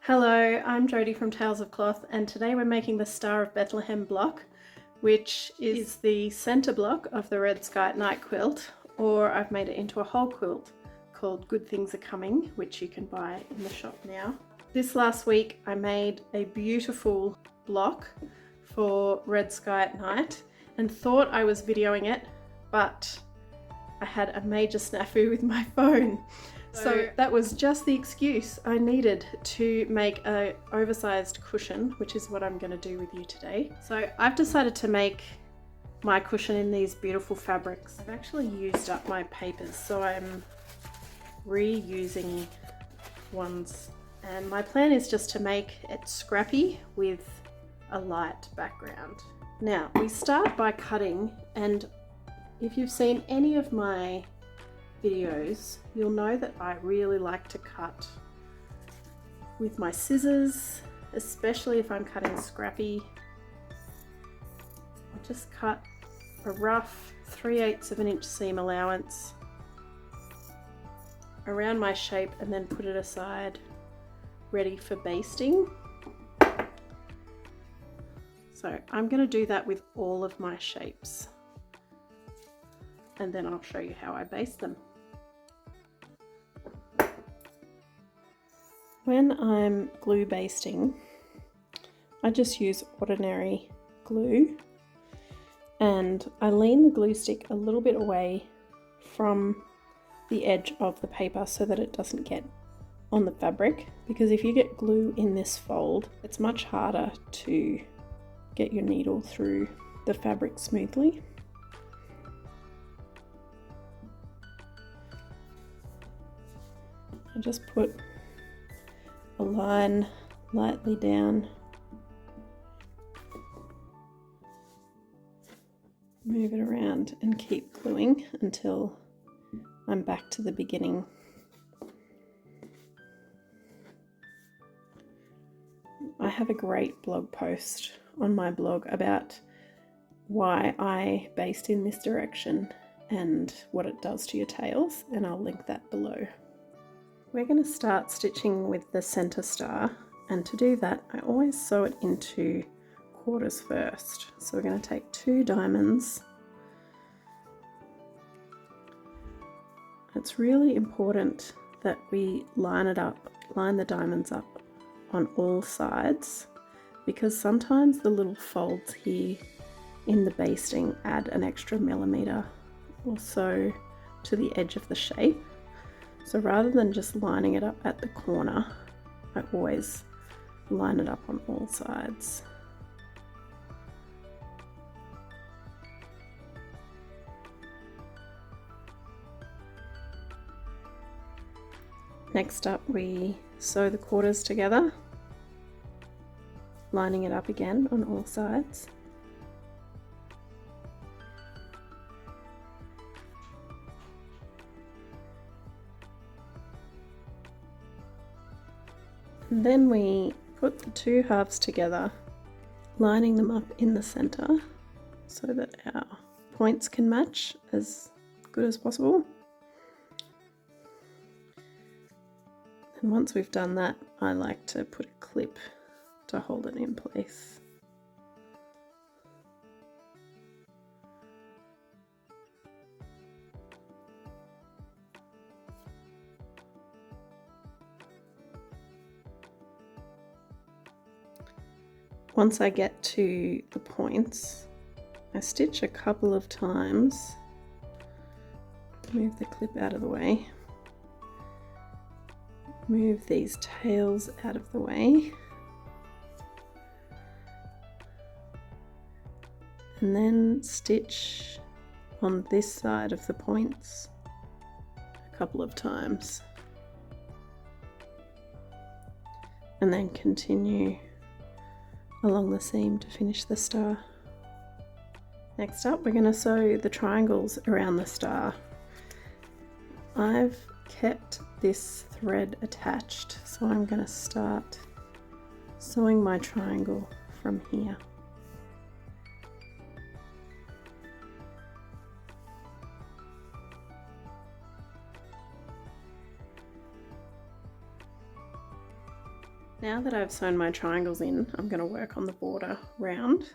Hello, I'm Jodie from Tales of Cloth, and today we're making the Star of Bethlehem block, which is the centre block of the Red Sky at Night quilt, or I've made it into a whole quilt called Good Things Are Coming, which you can buy in the shop now. This last week I made a beautiful block for Red Sky at Night and thought I was videoing it, but I had a major snafu with my phone. So that was just the excuse I needed to make an oversized cushion, which is what I'm going to do with you today. So I've decided to make my cushion in these beautiful fabrics. I've actually used up my papers, so I'm reusing ones. And my plan is just to make it scrappy with a light background. Now we start by cutting, and if you've seen any of my videos, you'll know that I really like to cut with my scissors, especially if I'm cutting scrappy. I'll just cut a rough 3/8 of an inch seam allowance around my shape and then put it aside, ready for basting. So I'm going to do that with all of my shapes, and then I'll show you how I baste them. When I'm glue basting, I just use ordinary glue, and I lean the glue stick a little bit away from the edge of the paper so that it doesn't get on the fabric, because if you get glue in this fold, it's much harder to get your needle through the fabric smoothly. I just put a line lightly down, move it around and keep gluing until I'm back to the beginning. I have a great blog post on my blog about why I baste in this direction and what it does to your tails, and I'll link that below. We're going to start stitching with the center star, and to do that I always sew it into quarters first. So we're going to take 2 diamonds. It's really important that we line the diamonds up on all sides, because sometimes the little folds here in the basting add an extra millimeter or so to the edge of the shape. So rather than just lining it up at the corner, I always line it up on all sides. Next up, we sew the quarters together, lining it up again on all sides. And then we put the 2 halves together, lining them up in the center so that our points can match as good as possible. And once we've done that, I like to put a clip to hold it in place. Once I get to the points, I stitch a couple of times, move the clip out of the way, move these tails out of the way, and then stitch on this side of the points a couple of times, and then continue along the seam to finish the star. Next up, we're going to sew the triangles around the star. I've kept this thread attached, so I'm going to start sewing my triangle from here. Now that I've sewn my triangles in, I'm going to work on the border round,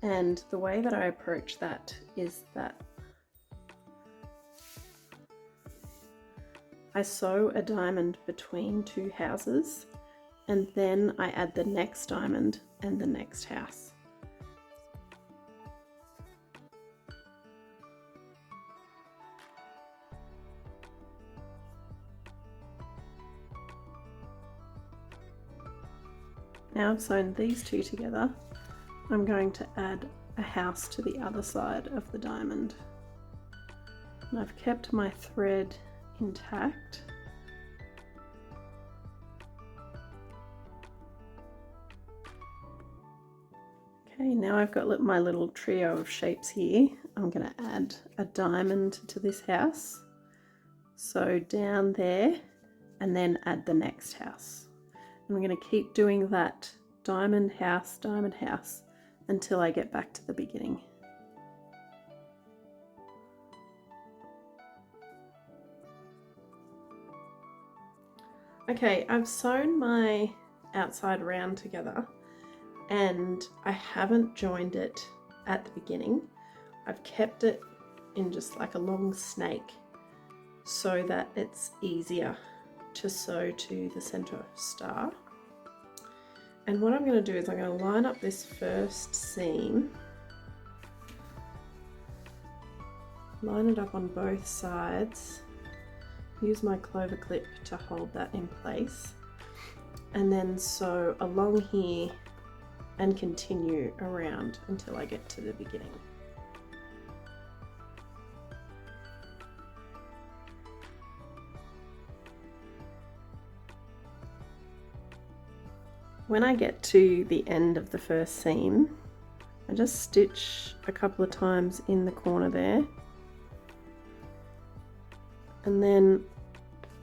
and the way that I approach that is that I sew a diamond between two houses, and then I add the next diamond and the next house. Now I've sewn these two together, I'm going to add a house to the other side of the diamond. And I've kept my thread intact. Okay, now I've got my little trio of shapes here. I'm going to add a diamond to this house. So down there, and then add the next house. I'm going to keep doing that diamond house until I get back to the beginning. Okay, I've sewn my outside round together and I haven't joined it at the beginning. I've kept it in just like a long snake so that it's easier to sew to the center star. And what I'm going to do is I'm going to line up this first seam, line it up on both sides, use my clover clip to hold that in place, and then sew along here and continue around until I get to the beginning. When I get to the end of the first seam, I just stitch a couple of times in the corner there, and then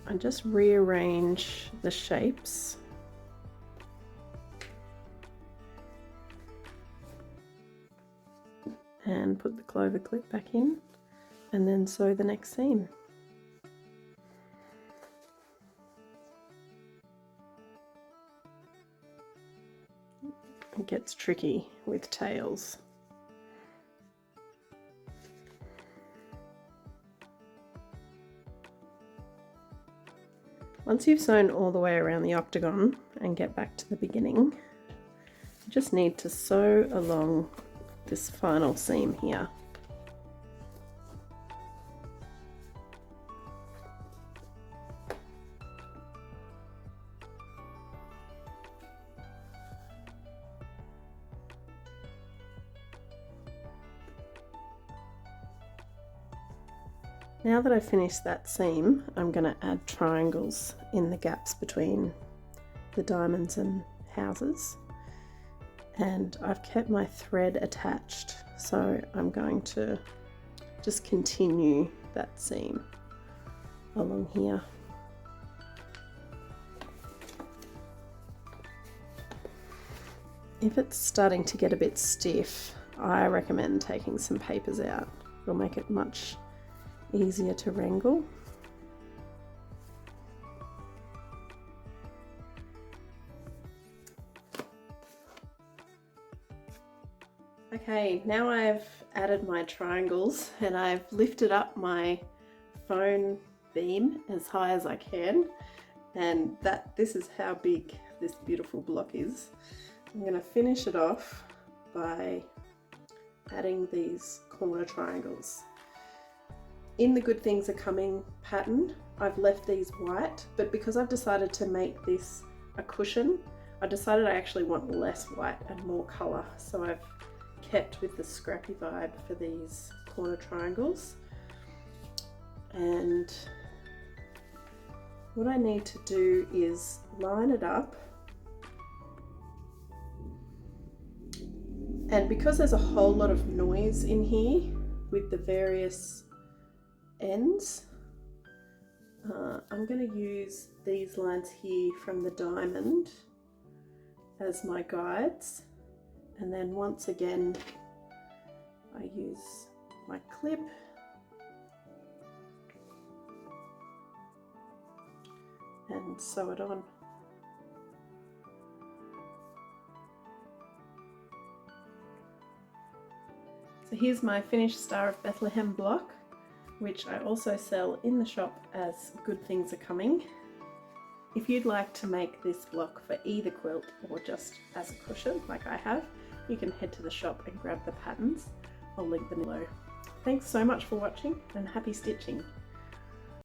I just rearrange the shapes and put the clover clip back in, and then sew the next seam. It gets tricky with tails. Once you've sewn all the way around the octagon and get back to the beginning, you just need to sew along this final seam here. Now that I've finished that seam, I'm going to add triangles in the gaps between the diamonds and houses. And I've kept my thread attached, so I'm going to just continue that seam along here. If it's starting to get a bit stiff, I recommend taking some papers out. It'll make it much easier to wrangle. Okay, now I've added my triangles and I've lifted up my phone beam as high as I can, and this is how big this beautiful block is. I'm going to finish it off by adding these corner triangles. In the Good Things Are Coming pattern, I've left these white, but because I've decided to make this a cushion, I decided I actually want less white and more colour, so I've kept with the scrappy vibe for these corner triangles. And what I need to do is line it up, and because there's a whole lot of noise in here with the various ends, I'm going to use these lines here from the diamond as my guides, and then once again I use my clip and sew it on. So here's my finished Star of Bethlehem block, which I also sell in the shop as Good Things Are Coming. If you'd like to make this block for either quilt or just as a cushion like I have, you can head to the shop and grab the patterns. I'll link them below. Thanks so much for watching and happy stitching!